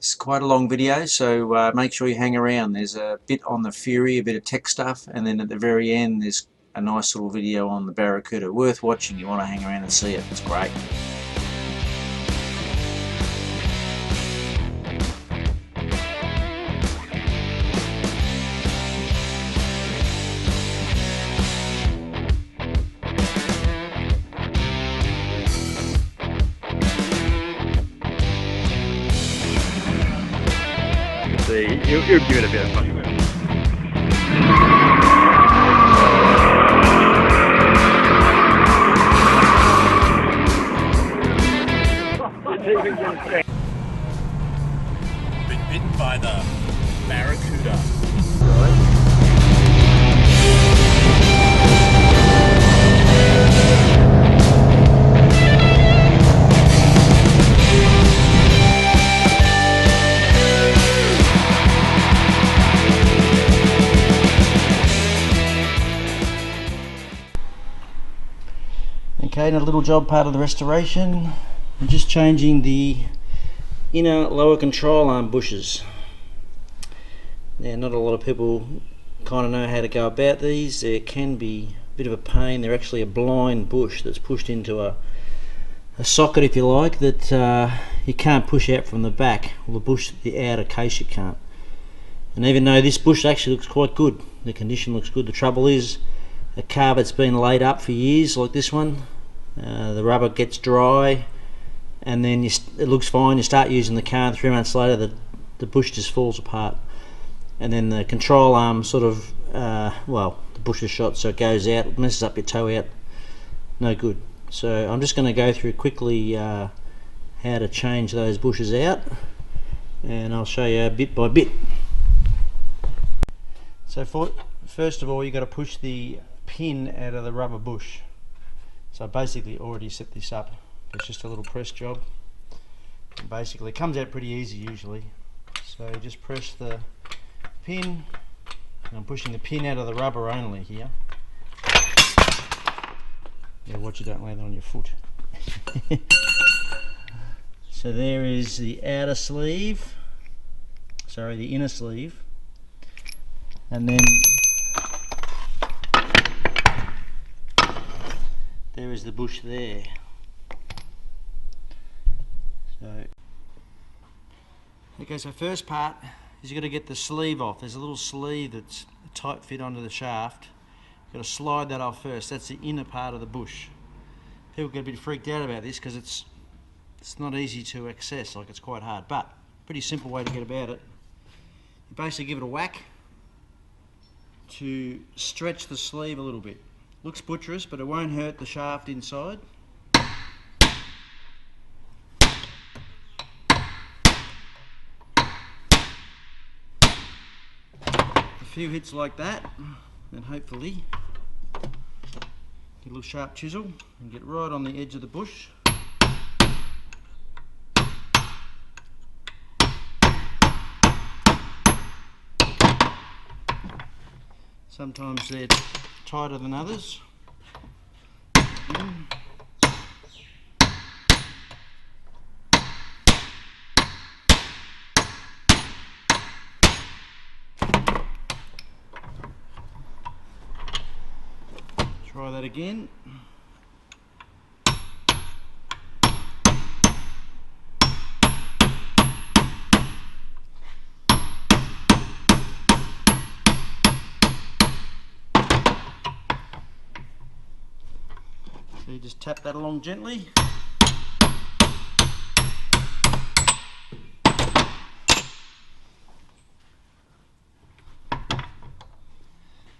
It's quite a long video, so make sure you hang around. There's a bit on the Fury, a bit of tech stuff, and then at the very end there's a nice little video on the Barracuda. Worth watching. You want to hang around and see it. It's great. You'll give it a bit of fun. Been bitten by the Barracuda. Okay, and a little job part of the restoration. I'm just changing the inner lower control arm bushes. Now, not a lot of people kind of know how to go about these. There can be a bit of a pain. They're actually a blind bush that's pushed into a socket, if you like, that you can't push out from the back. Well, the bush, the outer case, you can't. And even though this bush actually looks quite good, the condition looks good, the trouble is a car that's been laid up for years, like this one, the rubber gets dry and then it looks fine. You start using the car and 3 months later the bush just falls apart, and then the control arm sort of well, the bush is shot, so it goes out, it messes up your toe out, no good. So I'm just going to go through quickly how to change those bushes out, and I'll show you bit by bit. So first of all, you've got to push the pin out of the rubber bush. So I basically already set this up. It's just a little press job. And basically it comes out pretty easy usually. So you just press the pin, and I'm pushing the pin out of the rubber only here. Yeah, watch you don't land on your foot. So there is the outer sleeve, sorry, the inner sleeve, and then there is the bush there. So first part is you've got to get the sleeve off. There's a little sleeve that's a tight fit onto the shaft. You've got to slide that off first. That's the inner part of the bush. People get a bit freaked out about this because it's not easy to access, like it's quite hard, but pretty simple way to get about it. You basically give it a whack to stretch the sleeve a little bit. Looks butcherous, but it won't hurt the shaft inside. A few hits like that, and hopefully get a little sharp chisel and get right on the edge of the bush. Sometimes they're tighter than others. Try that again. So you just tap that along gently.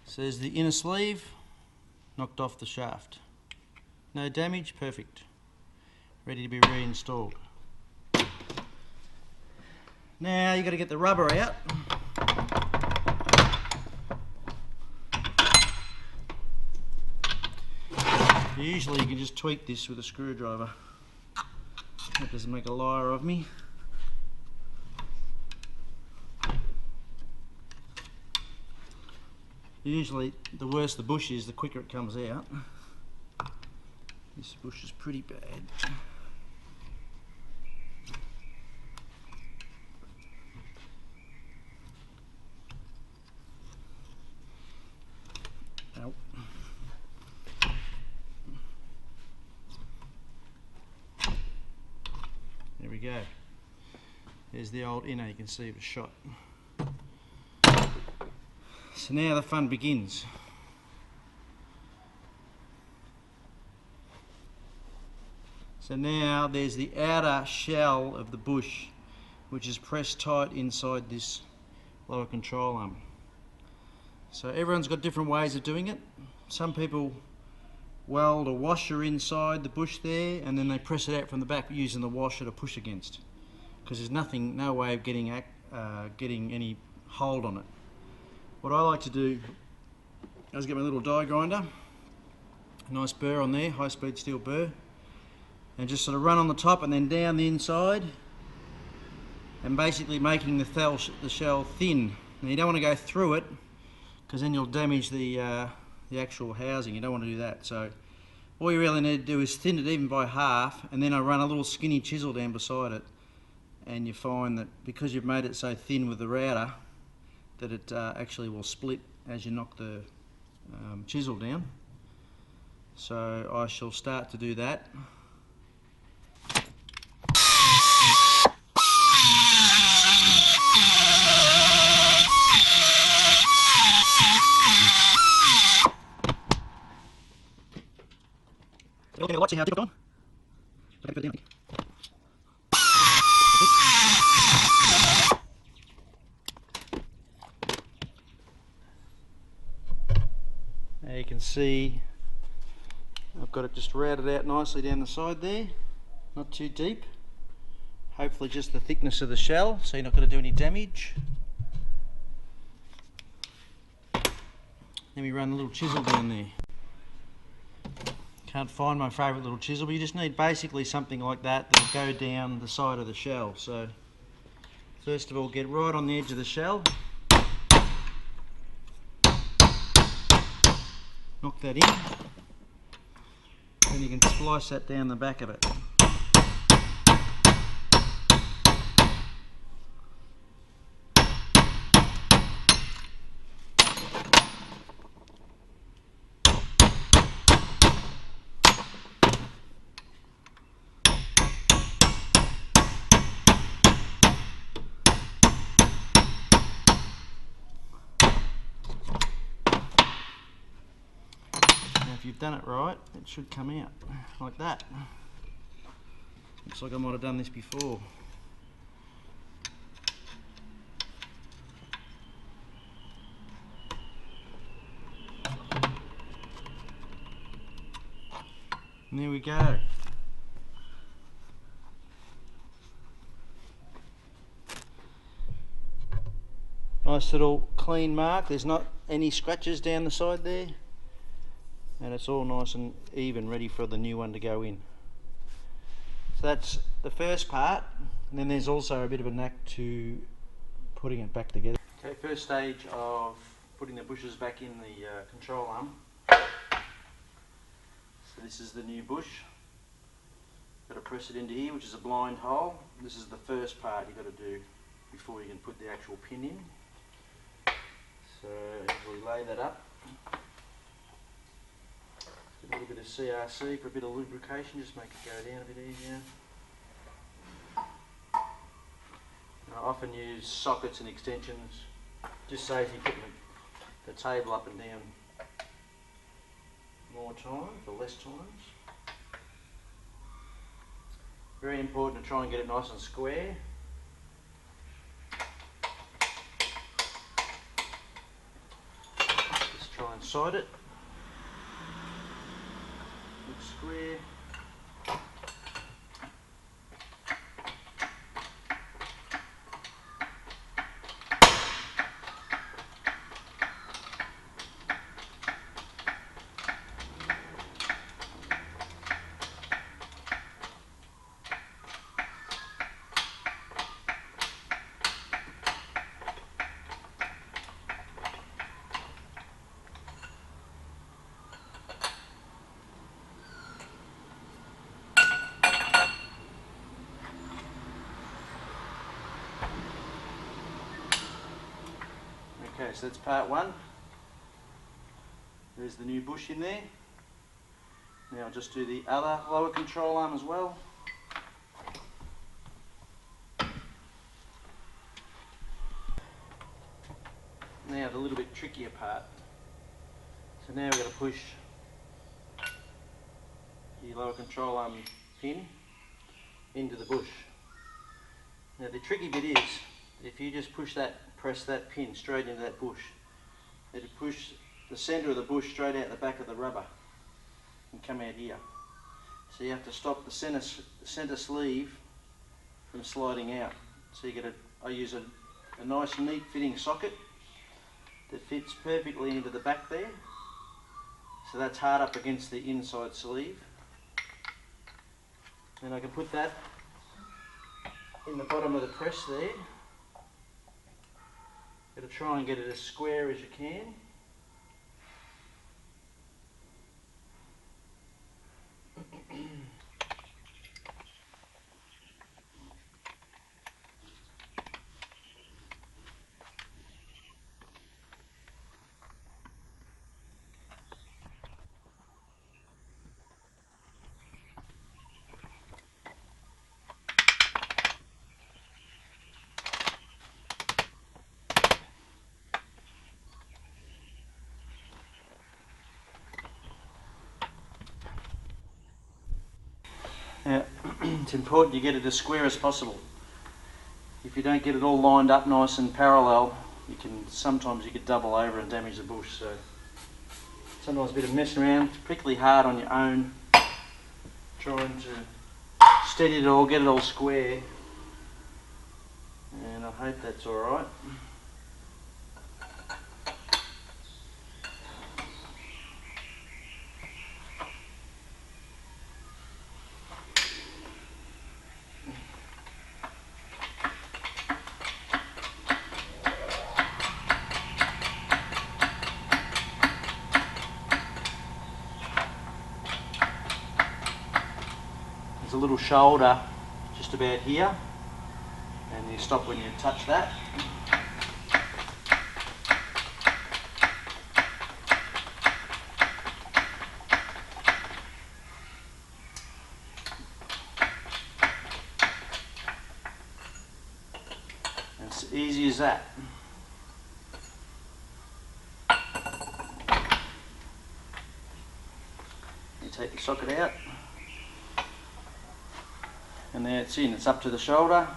So there's the inner sleeve, knocked off the shaft. No damage, perfect. Ready to be reinstalled. Now you've got to get the rubber out. Usually you can just tweak this with a screwdriver. That doesn't make a liar of me. Usually the worse the bush is, the quicker it comes out. This bush is pretty bad. we go. There's the old inner, you can see it was shot. So now the fun begins. So now there's the outer shell of the bush, which is pressed tight inside this lower control arm. So everyone's got different ways of doing it. Some people weld a washer inside the bush there, and then they press it out from the back using the washer to push against, because there's no way of getting any hold on it. What I like to do is get my little die grinder, a nice burr on there, high speed steel burr, and just sort of run on the top and then down the inside, and basically making the shell thin. Now you don't want to go through it, because then you'll damage the actual housing. You don't want to do that. So all you really need to do is thin it even by half, and then I run a little skinny chisel down beside it, and you find that because you've made it so thin with the router that it actually will split as you knock the chisel down. So I shall start to do that. Watch how it's on. Now you can see I've got it just routed out nicely down the side there, not too deep. Hopefully just the thickness of the shell, so you're not going to do any damage. Then we run a little chisel down there. Can't find my favourite little chisel, but you just need basically something like that that'll go down the side of the shell. So first of all, get right on the edge of the shell, knock that in, then you can splice that down the back of it. If you've done it right, it should come out like that. Looks like I might have done this before. And there we go. Nice little clean mark. There's not any scratches down the side there. And it's all nice and even, ready for the new one to go in. So that's the first part, and then there's also a bit of a knack to putting it back together. Okay, first stage of putting the bushes back in the control arm. So this is the new bush. Got to press it into here, which is a blind hole. This is the first part you've got to do before you can put the actual pin in. So we lay that up. A little bit of CRC for a bit of lubrication, just make it go down a bit easier. I often use sockets and extensions, just saves you putting the table up and down more times or less times. Very important to try and get it nice and square. Just try and side it. Square. Okay, so that's part one. There's the new bush in there. Now I'll just do the other lower control arm as well. now the little bit trickier part. So now we're going to push the lower control arm pin into the bush. Now the tricky bit is, if you just press that pin straight into that bush, it'll push the centre of the bush straight out the back of the rubber and come out here. So you have to stop the centre sleeve from sliding out. So I use a nice neat fitting socket that fits perfectly into the back there. So that's hard up against the inside sleeve. And I can put that in the bottom of the press there. Got to try and get it as square as you can. Now, it's important you get it as square as possible. If you don't get it all lined up nice and parallel, sometimes you could double over and damage the bush. So sometimes a bit of messing around, it's particularly hard on your own, trying to steady it all, get it all square. And I hope that's all right. There's a little shoulder just about here, and you stop when you touch that. And it's easy as that. You take the socket out. And there it's in, it's up to the shoulder,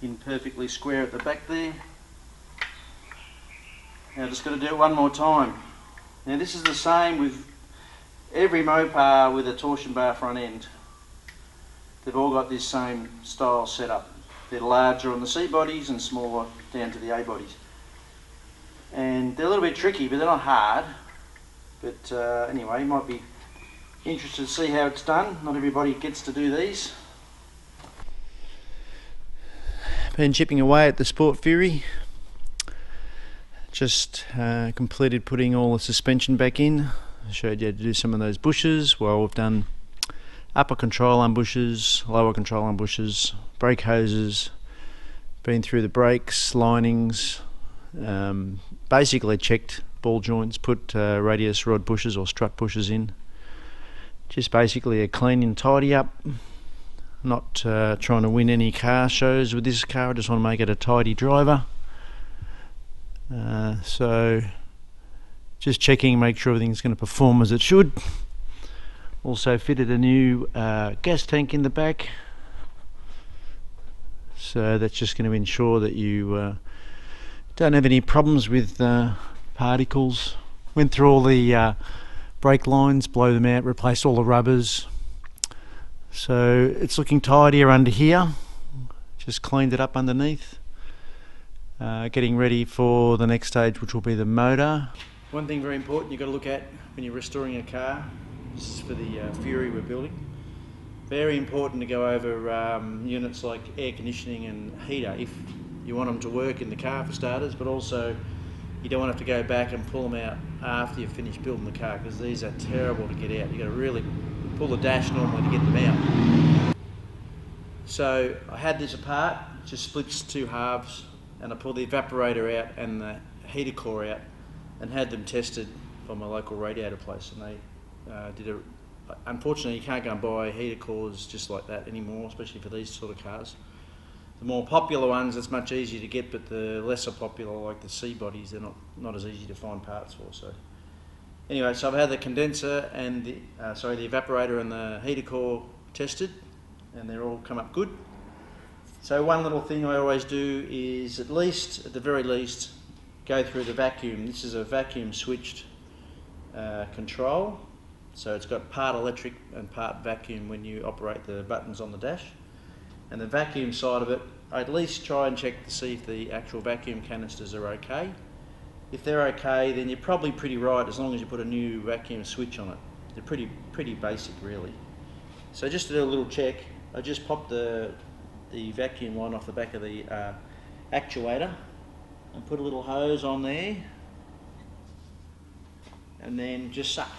in perfectly square at the back there. Now just got to do it one more time. Now this is the same with every Mopar with a torsion bar front end. They've all got this same style setup. They're larger on the C bodies and smaller down to the A bodies. And they're a little bit tricky, but they're not hard. But anyway, you might be interested to see how it's done. Not everybody gets to do these. Been chipping away at the Sport Fury. Just completed putting all the suspension back in. I showed you how to do some of those bushes. Well, we've done upper control arm bushes, lower control arm bushes, brake hoses, been through the brakes, linings, basically checked ball joints, put radius rod bushes or strut bushes in. Just basically a clean and tidy up. Not trying to win any car shows with this car, I just want to make it a tidy driver. So just checking, make sure everything's going to perform as it should. Also fitted a new gas tank in the back. So that's just going to ensure that you don't have any problems with particles. Went through all the brake lines, blow them out, replaced all the rubbers. So it's looking tidier under here. Just cleaned it up underneath. Getting ready for the next stage, which will be the motor. One thing very important you've got to look at when you're restoring a car, this is for the Fury we're building. Very important to go over units like air conditioning and heater if you want them to work in the car for starters, but also you don't want to have to go back and pull them out after you've finished building the car, because these are terrible to get out. You've got to really pull the dash normally to get them out. So I had this apart, just splits two halves, and I pulled the evaporator out and the heater core out and had them tested by my local radiator place, and they unfortunately you can't go and buy heater cores just like that anymore, especially for these sort of cars. The more popular ones, it's much easier to get, but the lesser popular, like the C bodies, they're not as easy to find parts for. So anyway, so I've had the condenser and the evaporator and the heater core tested, and they're all come up good. So one little thing I always do is, at the very least, go through the vacuum. This is a vacuum switched control, so it's got part electric and part vacuum when you operate the buttons on the dash. And the vacuum side of it, I at least try and check to see if the actual vacuum canisters are okay. If they're okay, then you're probably pretty right, as long as you put a new vacuum switch on it. They're pretty basic, really. So just to do a little check, I just popped the vacuum line off the back of the actuator and put a little hose on there, and then just suck.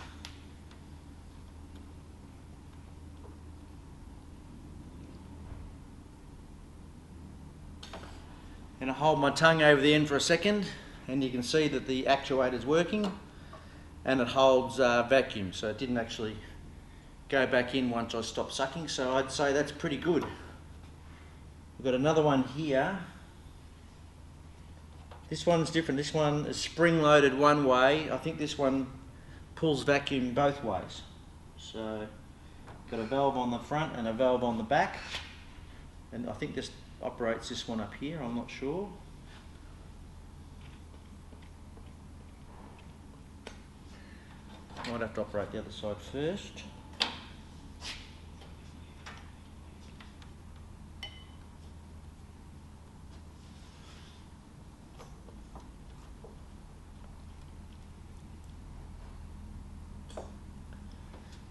And I hold my tongue over the end for a second, and you can see that the actuator's working, and it holds vacuum, so it didn't actually go back in once I stopped sucking, so I'd say that's pretty good. We've got another one here. This one's different. This one is spring-loaded one way. I think this one pulls vacuum both ways. So, got a valve on the front and a valve on the back, and I think this operates this one up here, I'm not sure. Might have to operate the other side first.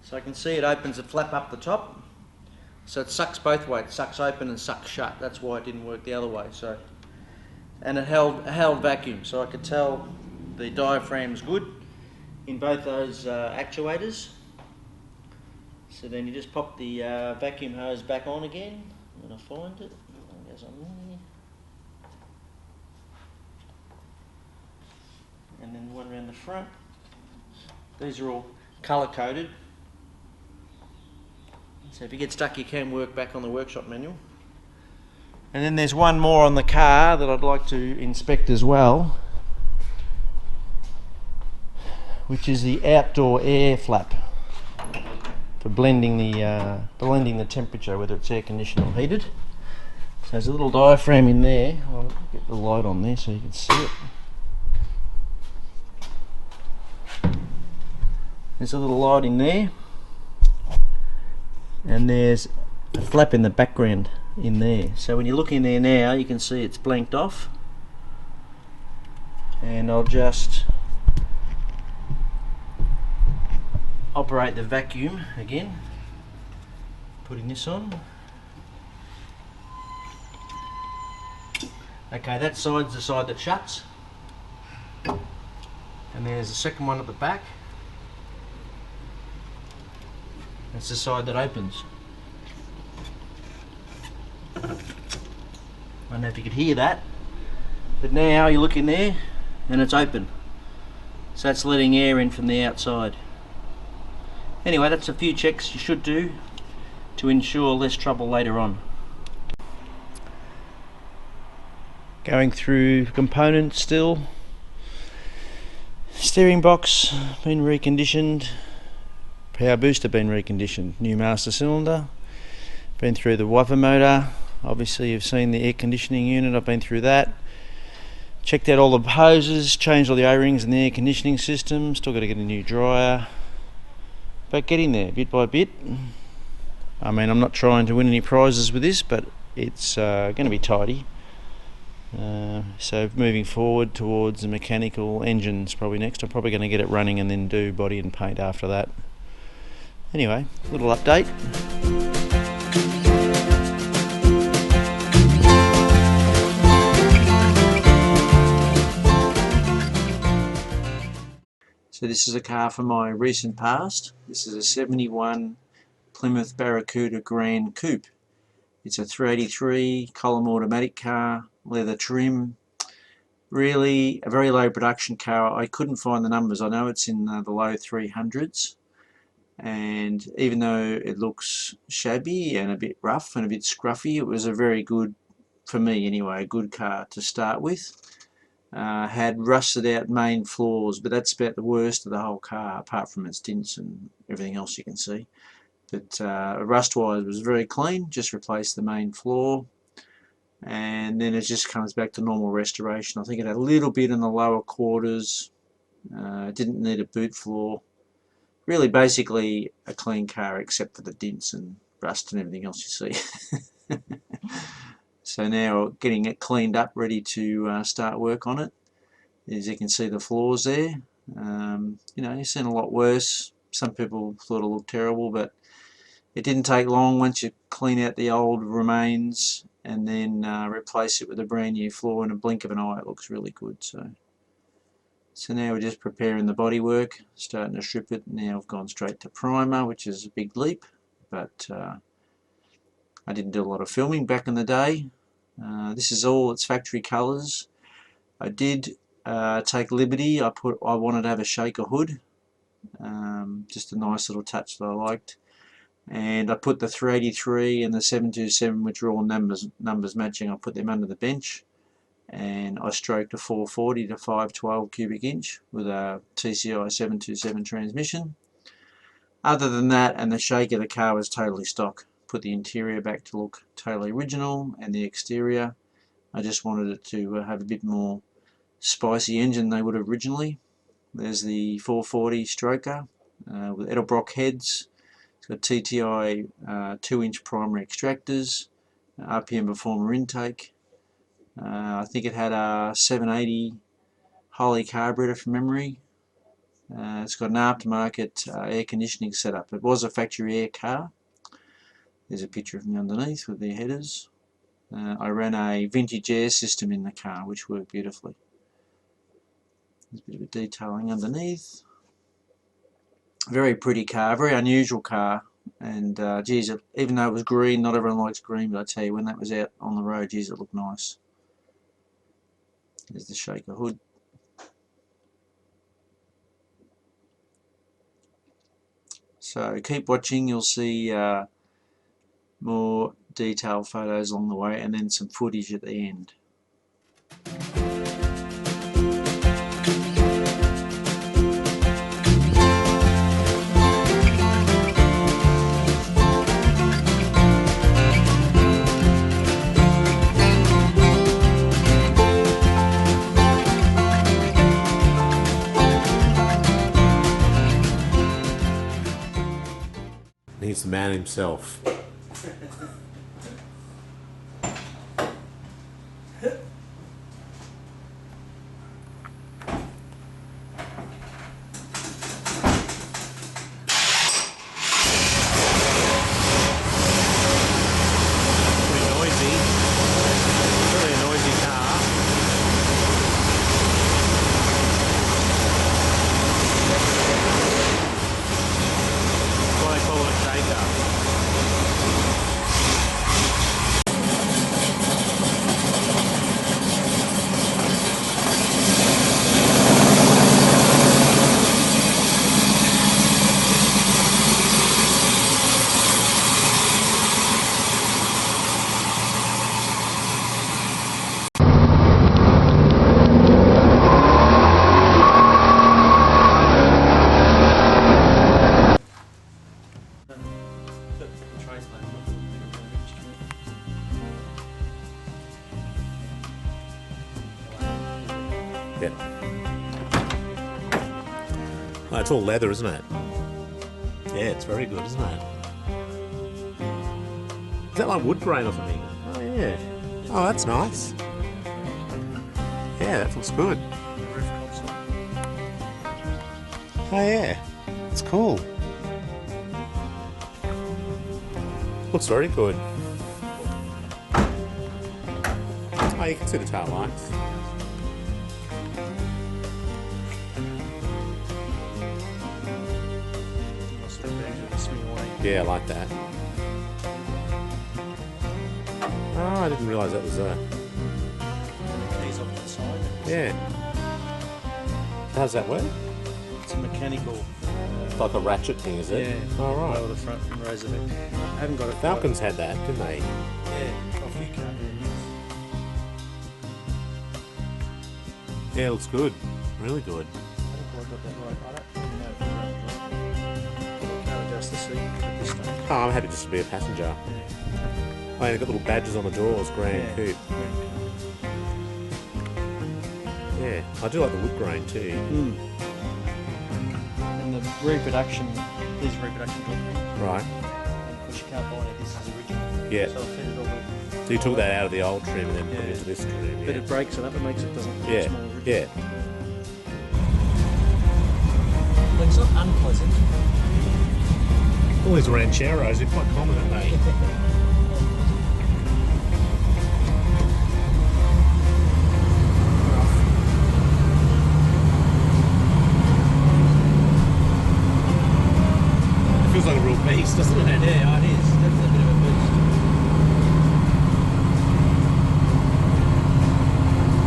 So I can see it opens a flap up the top. So it sucks both ways. It sucks open and sucks shut. That's why it didn't work the other way. So, and it held vacuum. So I could tell the diaphragm's good in both those actuators. So then you just pop the vacuum hose back on again. When I find it, it goes on there. And then one around the front. These are all colour coded. So if you get stuck, you can work back on the workshop manual. And then there's one more on the car that I'd like to inspect as well, which is the outdoor air flap for blending the temperature, whether it's air conditioned or heated. So there's a little diaphragm in there. I'll get the light on there so you can see it. There's a little light in there. And there's a flap in the background in there. So when you look in there now, you can see it's blanked off. And I'll just operate the vacuum again, putting this on. Okay, that side's the side that shuts. And there's a second one at the back. That's the side that opens. I don't know if you could hear that, but now you look in there and it's open. So that's letting air in from the outside. Anyway, that's a few checks you should do to ensure less trouble later on. Going through components still. Steering box been reconditioned. Power booster been reconditioned. New master cylinder. Been through the wiper motor. Obviously you've seen the air conditioning unit. I've been through that. Checked out all the hoses. Changed all the O-rings in the air conditioning system. Still got to get a new dryer. But getting there bit by bit. I mean, I'm not trying to win any prizes with this, but it's going to be tidy. So moving forward towards the mechanical engines probably next. I'm probably going to get it running and then do body and paint after that. Anyway, little update. So this is a car from my recent past. This is a 71 Plymouth Barracuda Gran Coupe. It's a 383 column automatic car, leather trim. Really a very low production car. I couldn't find the numbers. I know it's in the low 300s. And even though it looks shabby and a bit rough and a bit scruffy, it was a very good for me anyway, a good car to start with. Had rusted out main floors, but that's about the worst of the whole car, apart from its dints and everything else you can see. But rust-wise, it was very clean. Just replaced the main floor, and then it just comes back to normal restoration. I think it had a little bit in the lower quarters. Didn't need a boot floor. Really, basically a clean car except for the dints and rust and everything else you see. So now getting it cleaned up, ready to start work on it. As you can see, the floors there. You know, you've seen a lot worse. Some people thought it looked terrible, but it didn't take long once you clean out the old remains and then replace it with a brand new floor. In a blink of an eye, it looks really good. So now we're just preparing the bodywork, starting to strip it. Now I've gone straight to primer, which is a big leap, but I didn't do a lot of filming back in the day. This is all its factory colours. I did take liberty. I wanted to have a shaker hood, just a nice little touch that I liked, and I put the 383 and the 727, which are all numbers matching. I put them under the bench, and I stroked a 440 to 512 cubic inch with a TCI 727 transmission. Other than that, and the shaker, the car was totally stock. Put the interior back to look totally original, and the exterior, I just wanted it to have a bit more spicy engine than they would have originally. There's the 440 stroker with Edelbrock heads. It's got TTI 2-inch primary extractors, RPM performer intake. I think it had a 780 Holley carburetor from memory. It's got an aftermarket air conditioning setup. It was a factory air car. There's a picture of me underneath with the headers. I ran a vintage air system in the car, which worked beautifully. There's a bit of a detailing underneath. Very pretty car, very unusual car. And geez, even though it was green, not everyone likes green, but I tell you, when that was out on the road, geez, it looked nice. There's the shaker hood. So keep watching, you'll see more detailed photos along the way, and then some footage at the end. He's the man himself. Yeah. Well, it's all leather, isn't it? Yeah, it's very good, isn't it? Is that like wood grain or something? Oh, yeah. Oh, that's nice. Yeah, that looks good. Oh, yeah. It's cool. Looks very good. Oh, you can see the tail lights. Yeah, I like that. Oh, I didn't realise that was a... These off to the side. Yeah. How does that work? It's a mechanical... Like a ratchet thing, is it? Yeah. Oh, right. Lower the front and raise it. I haven't got it. Falcons had that, didn't they? Yeah, got a few cars. Yeah, it looks good. Really good. I think I got that right. I don't really know if I can't adjust the seat at this stage. Oh, I'm happy just to be a passenger. Oh, they've got little badges on the doors, Grand Coupe. Yeah, I do like the wood grain too. And the reproduction is reproduction company. Right. Of course, you can't buy any of this as original. Yeah. So I fitted all the. So you took that out of the old trim and then put it into this trim. But Yeah. it breaks it up. It makes it doesn't. Yeah. It's more original. Yeah. But it's not unpleasant. All these rancheros, they're quite common, aren't they? It feels like a real beast, doesn't it? Yeah, it is. Definitely a bit of a boost.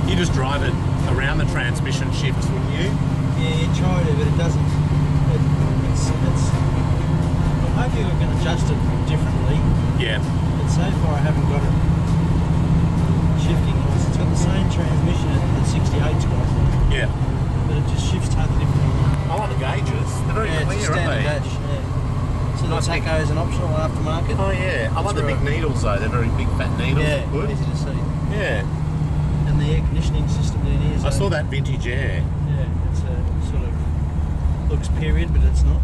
You just drive it around the transmission shifts, wouldn't you? Yeah, you try to, but it doesn't. It's. I hope you can adjust it differently. Yeah. But so far, I haven't got it shifting. It's got the same transmission that 68's got, Yeah. but it just shifts totally differently. I like the gauges. They're very Yeah, it's a clear, standard aren't they? dash. Yeah. So the tacho is an optional aftermarket. Oh yeah. I like the big needles though. They're very big fat needles. Yeah, Good. easy to see. Yeah. And the air conditioning system down here is. I saw that vintage air. Yeah, it's a sort of looks period, but it's not.